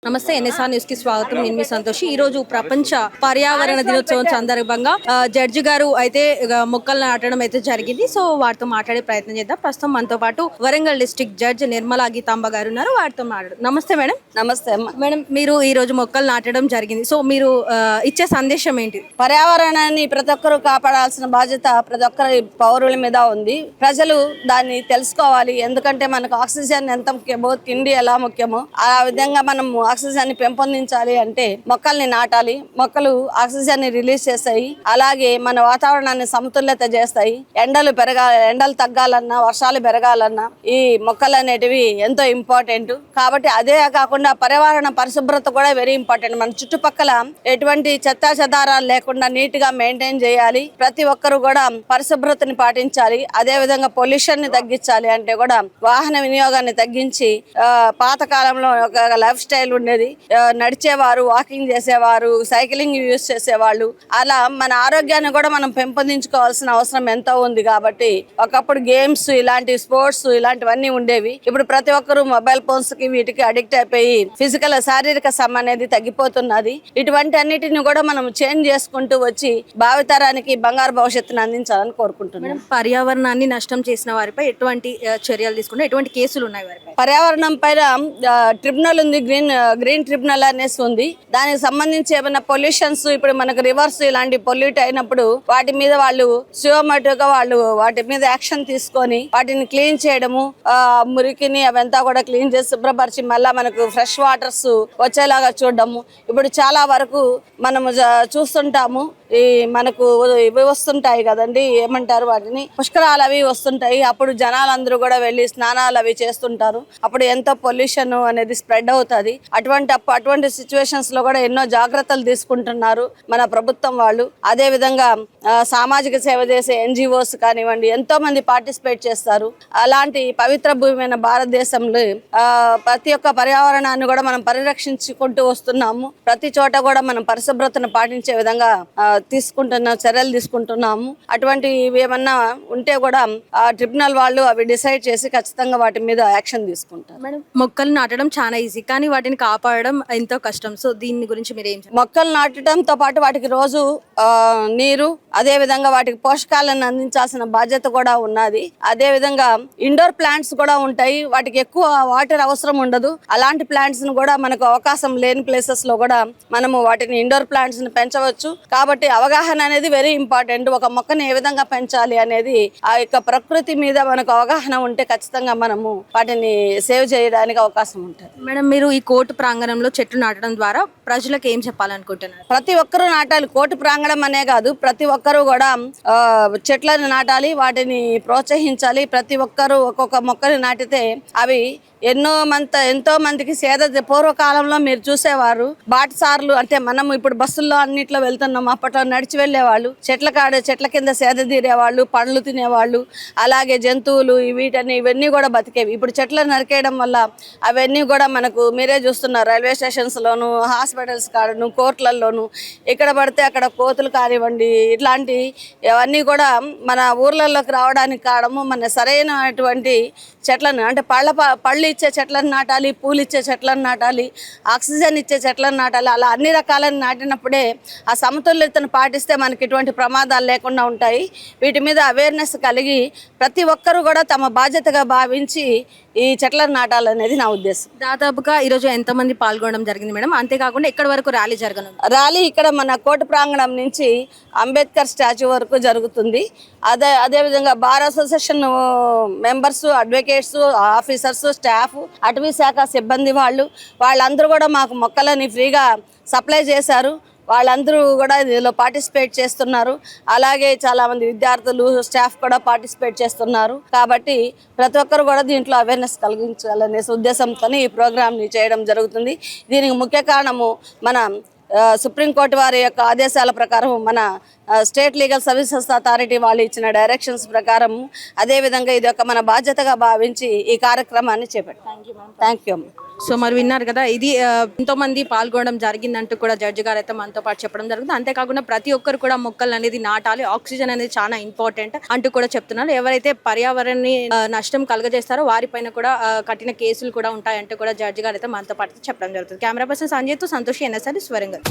నమస్తే NSR news కి స్వాగతం. నేను మీ సంతోషి. ఈ రోజు ప్రపంచ పర్యావరణ దినోత్సవం సందర్భంగా జడ్జి గారు అయితే మొక్కలు నాటడం అయితే జరిగింది. సో వారితో మాట్లాడే ప్రయత్నం చేద్దాం. ప్రస్తుతం మనతో పాటు వరంగల్ డిస్ట్రిక్ట్ జడ్జి నిర్మలా గీతాంబ గారు ఉన్నారు. వారితో మాట్లాడు. నమస్తే మేడం. నమస్తే మేడం, మీరు ఈ రోజు మొక్కలు నాటడం జరిగింది. సో మీరు ఇచ్చే సందేశం ఏంటి? పర్యావరణాన్ని ప్రతి ఒక్కరూ కాపాడాల్సిన బాధ్యత ప్రతి ఒక్కరి పౌరుల మీద ఉంది. ప్రజలు దాన్ని తెలుసుకోవాలి. ఎందుకంటే మనకు ఆక్సిజన్ ఎంత ముఖ్యమో, తిండి ఎలా ముఖ్యమో ఆ విధంగా మనం ఆక్సిజన్ ని పెంపొందించాలి అంటే మొక్కల్ని నాటాలి. మొక్కలు ఆక్సిజన్ ని రిలీజ్ చేస్తాయి. అలాగే మన వాతావరణాన్ని సమతుల్యత చేస్తాయి. ఎండలు తగ్గాలన్నా, వర్షాలు పెరగాలన్నా ఈ మొక్కలు అనేటివి ఎంతో ఇంపార్టెంట్. కాబట్టి అదే కాకుండా పర్యావరణ పరిశుభ్రత కూడా వెరీ ఇంపార్టెంట్. మన చుట్టుపక్కల ఎటువంటి చెత్తా చెదారాలు లేకుండా నీట్ గా మెయింటైన్ చేయాలి. ప్రతి ఒక్కరు కూడా పరిశుభ్రతని పాటించాలి. అదే విధంగా పొల్యూషన్ ని తగ్గించాలి. అంటే కూడా వాహన వినియోగాన్ని తగ్గించి పాత కాలంలో ఒక లైఫ్ స్టైల్ ఉండేది. నడిచేవారు, వాకింగ్ చేసేవారు, సైక్లింగ్ యూజ్ చేసేవాళ్ళు. అలా మన ఆరోగ్యాన్ని కూడా మనం పెంపొందించుకోవాల్సిన అవసరం ఎంతో ఉంది. కాబట్టి ఒకప్పుడు గేమ్స్, ఇలాంటి స్పోర్ట్స్ ఇలాంటివన్నీ ఉండేవి. ఇప్పుడు ప్రతి ఒక్కరు మొబైల్ ఫోన్స్ కి వీటికి అడిక్ట్ అయిపోయి ఫిజికల్ శారీరక శ్రమ అనేది తగ్గిపోతున్నది. ఇటువంటి అన్నిటిని కూడా మనం చేంజ్ చేసుకుంటూ వచ్చి భావితరానికి బంగారు భవిష్యత్తును అందించాలని కోరుకుంటున్నాం. పర్యావరణాన్ని నష్టం చేసిన వారిపై ఎటువంటి చర్యలు తీసుకుంటే ఎటువంటి కేసులు ఉన్నాయి వారిపై? పర్యావరణం పైన ట్రిబ్యునల్ ఉంది, గ్రీన్ ట్రిబ్యునల్ అనేసి ఉంది. దానికి సంబంధించి ఏమైనా పొల్యూషన్స్, ఇప్పుడు మనకు రివర్స్ ఇలాంటి పొల్యూట్ అయినప్పుడు వాటి మీద వాళ్ళు సియోమేటివ్గా వాటి మీద యాక్షన్ తీసుకొని వాటిని క్లీన్ చేయడము, మురికిని అవంతా కూడా క్లీన్ చేసి శుభ్రపరిచి మళ్ళా మనకు ఫ్రెష్ వాటర్స్ వచ్చేలాగా చూడడము. ఇప్పుడు చాలా వరకు మనము చూస్తుంటాము. ఈ మనకు ఇవి వస్తుంటాయి కదండి, ఏమంటారు వాటిని, పుష్కరాలు అవి వస్తుంటాయి. అప్పుడు జనాలందరూ కూడా వెళ్ళి స్నానాలు అవి చేస్తుంటారు. అప్పుడు ఎంతో పొల్యూషన్ అనేది స్ప్రెడ్ అవుతుంది. అటువంటి సిచ్యువేషన్స్ లో కూడా ఎన్నో జాగ్రత్తలు తీసుకుంటున్నారు మన ప్రభుత్వం వాళ్ళు. అదే విధంగా సామాజిక సేవ చేసే ఎన్జిఓస్ కానివ్వండి ఎంతో మంది పార్టిసిపేట్ చేస్తారు. అలాంటి పవిత్ర భూమైన భారతదేశంలో ప్రతి ఒక్క పర్యావరణాన్ని కూడా మనం పరిరక్షించుకుంటూ వస్తున్నాము. ప్రతి చోట కూడా మనం పరిశుభ్రతను పాటించే విధంగా చర్యలు తీసుకుంటున్నాము. అటువంటివి ఏమన్నా ఉంటే కూడా ట్రిబ్యునల్ వాళ్ళు అవి డిసైడ్ చేసి ఖచ్చితంగా వాటి మీద యాక్షన్ తీసుకుంటారు. మేడం, మొక్కలు నాటడం చాలా ఈజీ, కానీ వాటిని కాపాడడం ఎంతో కష్టం. సో దీని గురించి మీరు ఏం? మొక్కలు నాటడంతో పాటు వాటికి రోజు నీరు, అదే విధంగా వాటికి పోషకాలను అందించాల్సిన బాధ్యత కూడా ఉన్నది. అదే విధంగా ఇండోర్ ప్లాంట్స్ కూడా ఉంటాయి. వాటికి ఎక్కువ వాటర్ అవసరం ఉండదు. అలాంటి ప్లాంట్స్ ను కూడా మనకు అవకాశం లేని ప్లేసెస్ లో కూడా మనము వాటిని ఇండోర్ ప్లాంట్స్ ని పెంచవచ్చు. కాబట్టి అవగాహన అనేది వెరీ ఇంపార్టెంట్. ఒక మొక్కని ఏ విధంగా పెంచాలి అనేది ఆ యొక్క ప్రకృతి మీద మనకు అవగాహన ఉంటే ఖచ్చితంగా మనము వాటిని సేవ్ చేయడానికి అవకాశం ఉంటుంది. మేడం, మీరు ఈ కోర్టు ప్రాంగణంలో చెట్లు నాటడం ద్వారా ప్రజలకు ఏం చెప్పాలనుకుంటున్నారు? ప్రతి ఒక్కరూ నాటాలి. కోర్టు ప్రాంగణం అనే కాదు, ప్రతి ఒక్కరూ కూడా చెట్లను నాటాలి, వాటిని ప్రోత్సహించాలి. ప్రతి ఒక్కరూ ఒక్కొక్క మొక్కని నాటితే అవి ఎంతో మందికి పూర్వకాలంలో మీరు చూసేవారు బాటసార్లు, అంటే మనం ఇప్పుడు బస్సుల్లో అన్నిట్లో వెళ్తున్నాం. అప్పట్లో నడిచి వెళ్లేవాళ్ళు, చెట్ల కింద సేద తీరేవాళ్ళు, పండ్లు తినేవాళ్ళు. అలాగే జంతువులు ఇవన్నీ కూడా బతికేవి. ఇప్పుడు చెట్లను నరికేయడం వల్ల అవన్నీ కూడా మనకు మీరే చూస్తున్నారు. రైల్వే స్టేషన్స్ లోను, హాస్పిటల్స్ కాడను, కోర్టులలోను ఎక్కడ పడితే అక్కడ కోతులు కానివ్వండి, ఇట్లాంటి అవన్నీ కూడా మన ఊర్లలోకి రావడానికి కారణము మన సరైనటువంటి చెట్లను, అంటే పళ్ళు ఇచ్చే చెట్లను నాటాలి, పూలు ఇచ్చే చెట్లను నాటాలి, ఆక్సిజన్ ఇచ్చే చెట్లను నాటాలి. అలా అన్ని రకాలను నాటినప్పుడే ఆ సమతుల్యతను పాటిస్తే మనకి ఎటువంటి ప్రమాదాలు లేకుండా ఉంటాయి. వీటి మీద అవేర్నెస్ కలిగి ప్రతి ఒక్కరూ కూడా తమ బాధ్యతగా భావించి ఈ చెట్లను నాటాలనేది నా ఉద్దేశం. దాదాపుగా ఈరోజు ఎంతమంది పాల్గొనడం జరిగింది మేడం? అంతేకాకుండా ఎక్కడి వరకు ర్యాలీ జరగనుంది? ర్యాలీ ఇక్కడ మన కోర్టు ప్రాంగణం నుంచి అంబేద్కర్ స్టాచ్యూ వరకు జరుగుతుంది. అదేవిధంగా bar association members, advocates, officers, staff, అటవీ శాఖ సిబ్బంది వాళ్ళందరూ కూడా మాకు మొక్కలని ఫ్రీగా సప్లై చేశారు. వాళ్ళందరూ కూడా ఇందులో పార్టిసిపేట్ చేస్తున్నారు. అలాగే చాలా మంది విద్యార్థులు, స్టాఫ్ కూడా పార్టిసిపేట్ చేస్తున్నారు. కాబట్టి ప్రతి ఒక్కరు కూడా దీంట్లో అవేర్నెస్ కలిగించాలనే ఉద్దేశంతో ఈ ప్రోగ్రామ్ని చేయడం జరుగుతుంది. దీనికి ముఖ్య కారణము మన సుప్రీంకోర్టు వారి యొక్క ఆదేశాల ప్రకారం మన స్టేట్ లీగల్ సర్వీసెస్ అథారిటీ వాళ్ళు ఇచ్చిన డైరెక్షన్స్ ప్రకారం అదే విధంగా ఇది ఒక మన బాధ్యతగా భావించి ఈ కార్యక్రమాన్ని చేపట్టాం. Thank you. సో మరి విన్నారు కదా, ఇది ఎంతో మంది పాల్గొనడం జరిగిందంటూ కూడా జడ్జి గారు అయితే మనతో పాటు చెప్పడం జరుగుతుంది. అంతేకాకుండా ప్రతి ఒక్కరు కూడా మొక్కలు అనేది నాటాలి, ఆక్సిజన్ అనేది చాలా ఇంపార్టెంట్ అంటూ కూడా చెప్తున్నారు. ఎవరైతే పర్యావరణాన్ని నష్టం కలుగజేస్తారో వారిపైన కూడా కఠిన కేసులు కూడా ఉంటాయంటూ కూడా జడ్జి గారు అయితే మనతో పాటు చెప్పడం జరుగుతుంది. కెమెరా పర్సన్ సంజయ్తో సంతోషి, NSR వరంగల్.